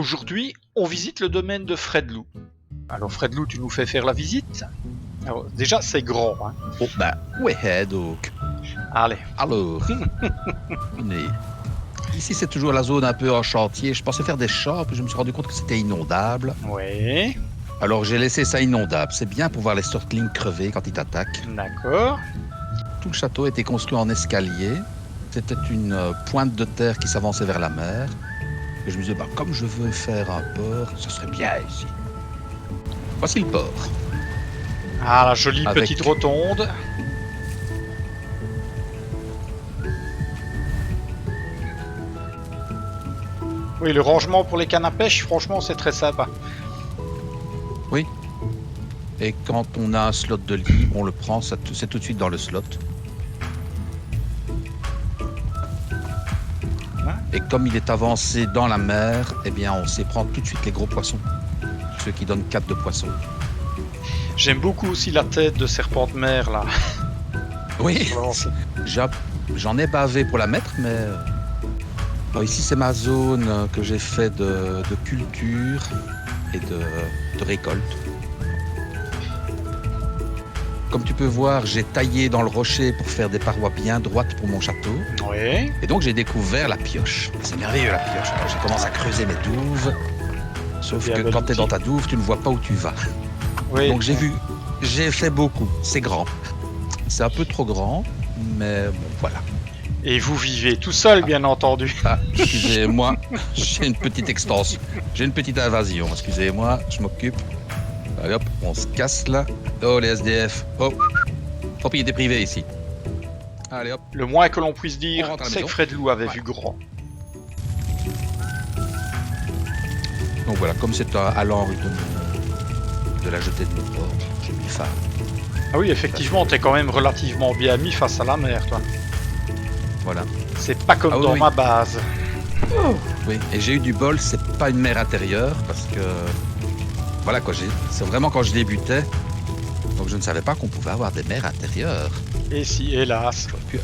aujourd'hui, on visite le domaine de Fredlou. Alors Fredlou, tu nous fais faire la visite. Alors, déjà, c'est grand. Hein. Oh, bah, ouais, donc. Allez. Alors, ici, c'est toujours la zone un peu en chantier. Je pensais faire des champs, puis je me suis rendu compte que c'était inondable. Oui. Alors, j'ai laissé ça inondable. C'est bien pour voir les Storklings crever quand ils t'attaquent. D'accord. Tout le château a été construit en escalier. C'était une pointe de terre qui s'avançait vers la mer. Et je me disais, bah, comme je veux faire un port, ce serait bien ici. Voici le port. Ah, la jolie Avec- petite rotonde. Oui, le rangement pour les cannes à pêche, franchement, c'est très sympa. Oui. Et quand on a un slot de lit, on le prend, c'est tout de suite dans le slot. Et comme il est avancé dans la mer, eh bien, on sait prendre tout de suite les gros poissons. Ceux qui donnent 4 de poissons. J'aime beaucoup aussi la tête de serpent de mer, là. Oui, Vraiment, c'est- j'en ai bavé pour la mettre, mais... Alors ici, c'est ma zone que j'ai fait de culture et de récolte. Comme tu peux voir, j'ai taillé dans le rocher pour faire des parois bien droites pour mon château. Oui. Et donc, j'ai découvert la pioche. C'est merveilleux, la pioche. Alors, j'ai commencé à creuser mes douves. Sauf Bien que bel quand tu es outil. dans ta douve, tu ne vois pas où tu vas. Oui. Donc, j'ai fait beaucoup. C'est grand. C'est un peu trop grand, mais bon, voilà. Et vous vivez tout seul, bien entendu. Ah, excusez-moi, j'ai une petite extension. J'ai une petite invasion. Excusez-moi, je m'occupe. Allez hop, on se casse là. Oh, les SDF. Oh, propriété privée ici. Allez hop. Le moins que l'on puisse On dire, rentre à la c'est que maison. Fredlou avait Voilà. vu grand. Donc voilà, comme c'est à l'angle de la jetée de mon port, j'ai mis phare. Ah oui, effectivement, t'es quand même relativement bien mis face à la mer, toi. Voilà. C'est pas comme Ah oui, dans oui. ma base. Oui, et j'ai eu du bol, c'est pas une mer intérieure parce que voilà quoi, c'est vraiment quand je débutais, donc je ne savais pas qu'on pouvait avoir des mers intérieures. Et si, hélas. J'aurais pu.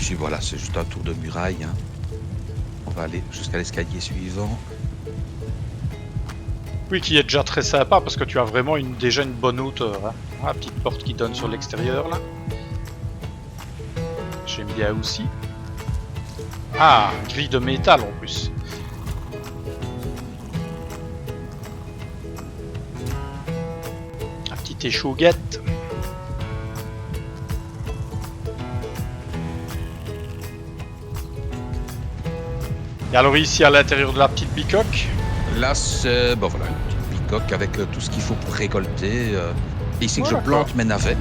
Ici voilà, c'est juste un tour de muraille. Hein. On va aller jusqu'à l'escalier suivant. Oui, qui est déjà très sympa parce que tu as vraiment déjà une bonne hauteur. Hein. La petite porte qui donne sur l'extérieur là. J'aime bien aussi. Ah, grille de métal en plus. La petite échauguette. Et alors ici à l'intérieur de la petite bicoque. Là c'est bon voilà, une petite bicoque avec tout ce qu'il faut pour récolter. Et ici que Oh, je d'accord. plante mes navets.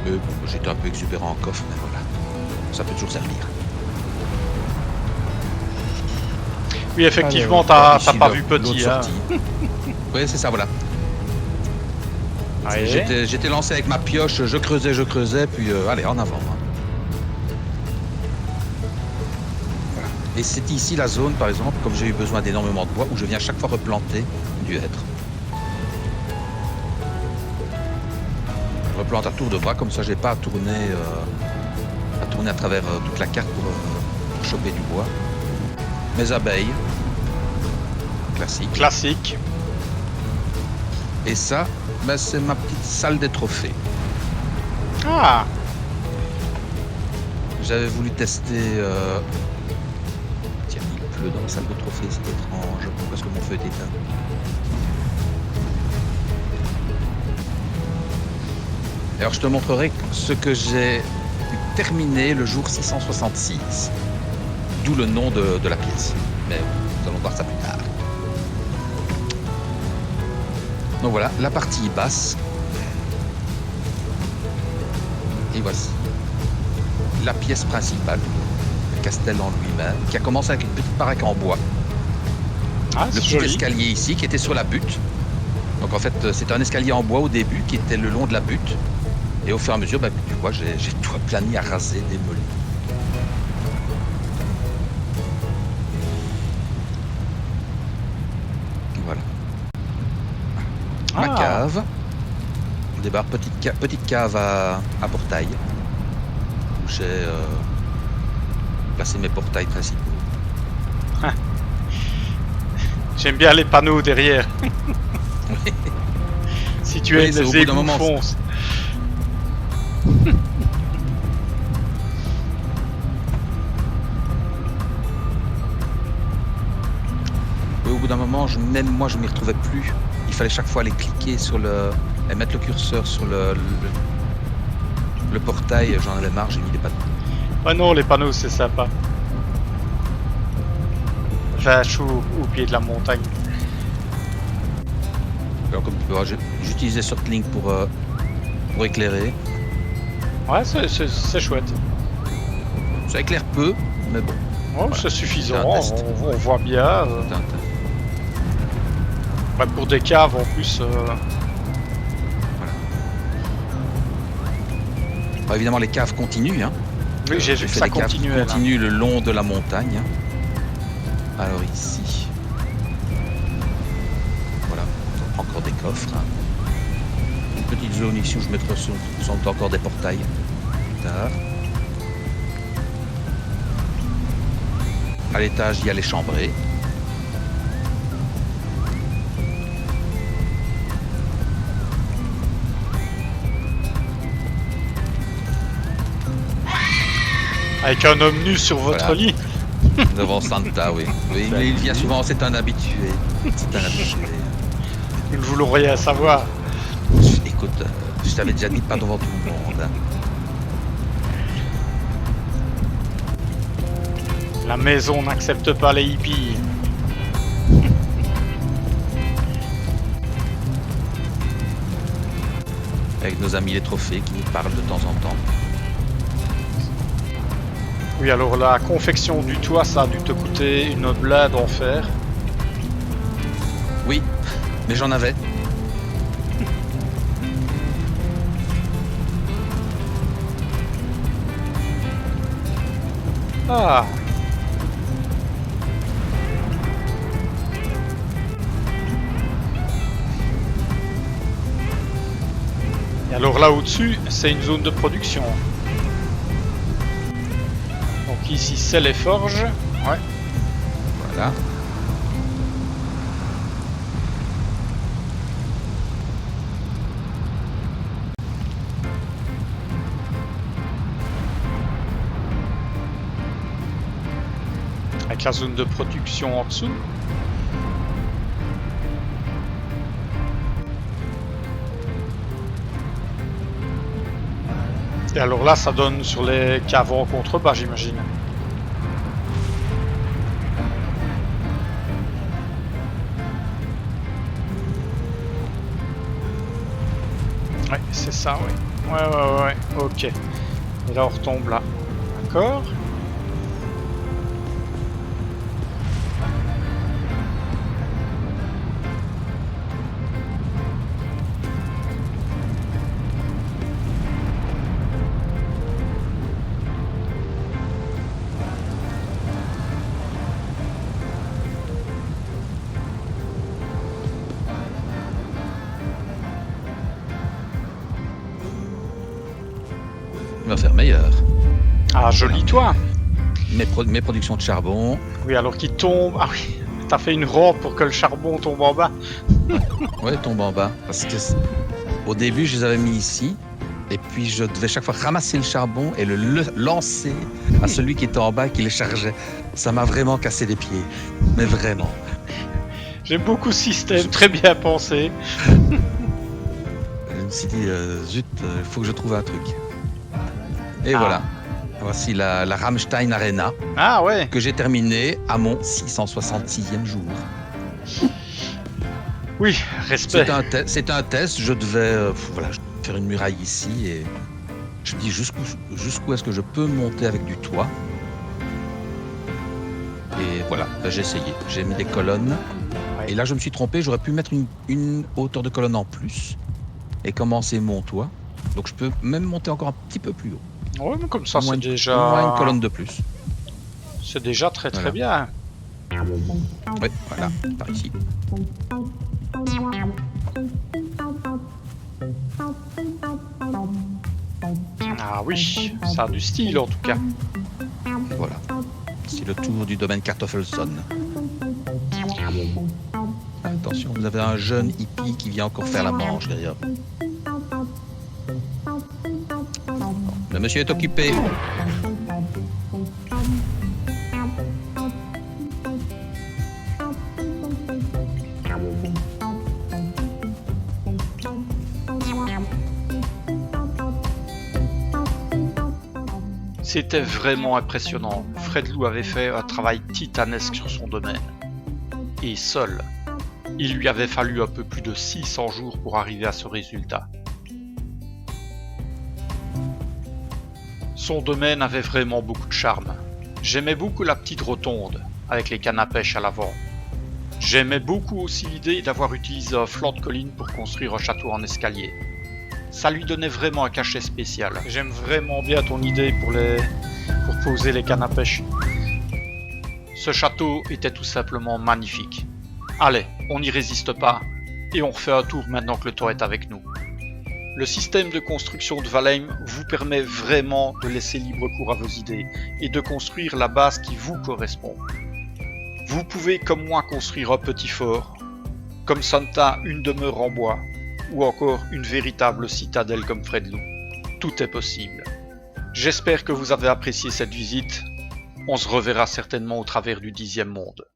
Bon, j'étais un peu exubérant en coffre, mais voilà, ça peut toujours servir. Oui, effectivement, Alors, t'as ici, pas le- vu petit. l'autre Hein. sortie. Oui, c'est ça, voilà. Ouais. J'étais lancé avec ma pioche, je creusais, puis allez, en avant. Hein. Voilà. Et c'est ici la zone, par exemple, comme j'ai eu besoin d'énormément de bois, où je viens chaque fois replanter du hêtre. Je replante à tour de bras, comme ça j'ai pas à tourner à travers toute la carte pour choper du bois. Mes abeilles, classique. Classique. Et ça, ben, c'est ma petite salle des trophées. Ah, J'avais voulu tester... Tiens, il pleut dans la salle de trophées, c'est étrange. Pourquoi est-ce que mon feu est éteint? Alors je te montrerai ce que j'ai terminé le jour 666. D'où le nom de la pièce. Mais nous allons voir ça plus tard. Donc voilà, la partie basse. Et voici la pièce principale, le castel en lui-même, qui a commencé avec une petite baraque en bois. ah Le c'est petit joli. escalier ici qui était sur la butte. Donc en fait, c'était un escalier en bois au début qui était le long de la butte. Et au fur et à mesure, bah, tu vois, j'ai tout aplani, arasé, démoli. Voilà. Ma Ah. cave. On débarque, petite cave à portail. Où j'ai placé mes portails principaux. J'aime bien les panneaux derrière. Si tu Oui, aimes c'est au les bout d'un égouts, moment, fonce. Oui, au bout d'un moment, même moi, je m'y retrouvais plus. Il fallait chaque fois aller cliquer sur et mettre le curseur sur le portail. J'en avais marre, j'ai mis des panneaux. Ah non, les panneaux, c'est sympa. Vache au pied de la montagne. Alors, comme tu peux voir, j'utilisais Surtlink pour éclairer. Ouais, c'est chouette. Ça éclaire peu, mais bon. Oh, Voilà. c'est suffisant, C'est un test. on voit bien. C'est un test. Ouais, pour des caves en plus. Bon, évidemment, les caves continuent. Hein. Oui, j'ai vu que fait ça des caves qui continuait. Là. continuent le long de la montagne. Hein. Alors ici, voilà, on prend encore des coffres. Hein. Une petite zone ici où je mettrai sont encore des portails. Plus tard. À l'étage, il y a les chambrées. Avec un homme nu sur votre Voilà. lit. Devant Santa, oui. Oui, il vient souvent, c'est un habitué. C'est un habitué. Nous ne voulons rien savoir. Écoute, je t'avais déjà dit pas devant tout le monde. Hein. La maison n'accepte pas les hippies. Avec nos amis les trophées qui nous parlent de temps en temps. Oui, alors la confection du toit, ça a dû te coûter une blinde en fer. Oui, mais j'en avais. Ah. Et alors là au-dessus, c'est une zone de production. Donc ici, c'est les forges. Ouais. Voilà. Avec la zone de production en dessous. Et alors là, ça donne sur les caves en contrebas, j'imagine. Ouais, c'est ça, ouais. Ouais, ok. Et là, on retombe là. D'accord. Il va faire meilleur. Ah, joli toit. Mes productions de charbon. Oui, alors qu'il tombe. Ah oui, t'as fait une rampe pour que le charbon tombe en bas. Ouais, tombe en bas. Parce que au début, je les avais mis ici. Et puis, je devais chaque fois ramasser le charbon et le lancer à celui qui était en bas et qui le chargeait. Ça m'a vraiment cassé les pieds. Mais vraiment. J'aime beaucoup ce système, très bien pensé. Je me suis dit, zut, il faut que je trouve un truc. Et voilà. Voici la Rammstein Arena Ah ouais. que j'ai terminée à mon 666e jour. Oui, respect. C'est un test. Je devais faire une muraille ici et je me dis jusqu'où est-ce que je peux monter avec du toit. Et voilà, j'ai essayé. J'ai mis des colonnes. Ouais. Et là, je me suis trompé. J'aurais pu mettre une hauteur de colonne en plus et commencer mon toit. Donc, je peux même monter encore un petit peu plus haut. Ouais, mais comme ça, Au moins c'est une- déjà. Au moins une colonne de plus. C'est déjà très Voilà. bien. Oui, voilà, par ici. Ah oui, ça a du style en tout cas. Voilà. C'est le tour du domaine Kartoffelson. Attention, vous avez un jeune hippie qui vient encore faire la manche derrière. Le monsieur est occupé. C'était vraiment impressionnant. Fred Lou avait fait un travail titanesque sur son domaine. Et seul, il lui avait fallu un peu plus de 600 jours pour arriver à ce résultat. Son domaine avait vraiment beaucoup de charme. J'aimais beaucoup la petite rotonde, avec les cannes à pêche à l'avant. J'aimais beaucoup aussi l'idée d'avoir utilisé un flanc de colline pour construire un château en escalier. Ça lui donnait vraiment un cachet spécial. J'aime vraiment bien ton idée pour poser les cannes à pêche. Ce château était tout simplement magnifique. Allez, on n'y résiste pas, et on refait un tour maintenant que le temps est avec nous. Le système de construction de Valheim vous permet vraiment de laisser libre cours à vos idées et de construire la base qui vous correspond. Vous pouvez comme moi construire un petit fort, comme Santa une demeure en bois, ou encore une véritable citadelle comme Fred Lou. Tout est possible. J'espère que vous avez apprécié cette visite. On se reverra certainement au travers du 10e monde.